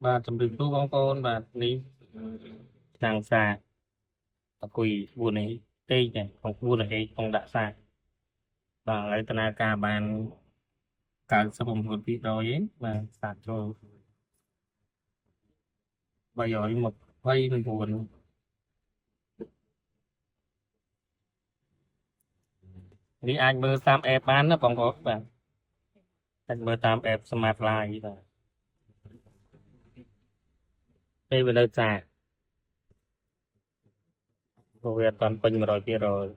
và chấm được tu bóng con và ní nàng xa quỳ buồn ấy tê này không buồn ấy không đã xa và ấy tên là cả bàn cả sắp một một vị rồi ấy mà sạt cho bây giờ một vây mình buồn đi anh mơ tam ép bán nó bóng có bạn anh mơ tam ép smart line và đây vừa nơi xa rồi toàn pin mà rồi kia rồi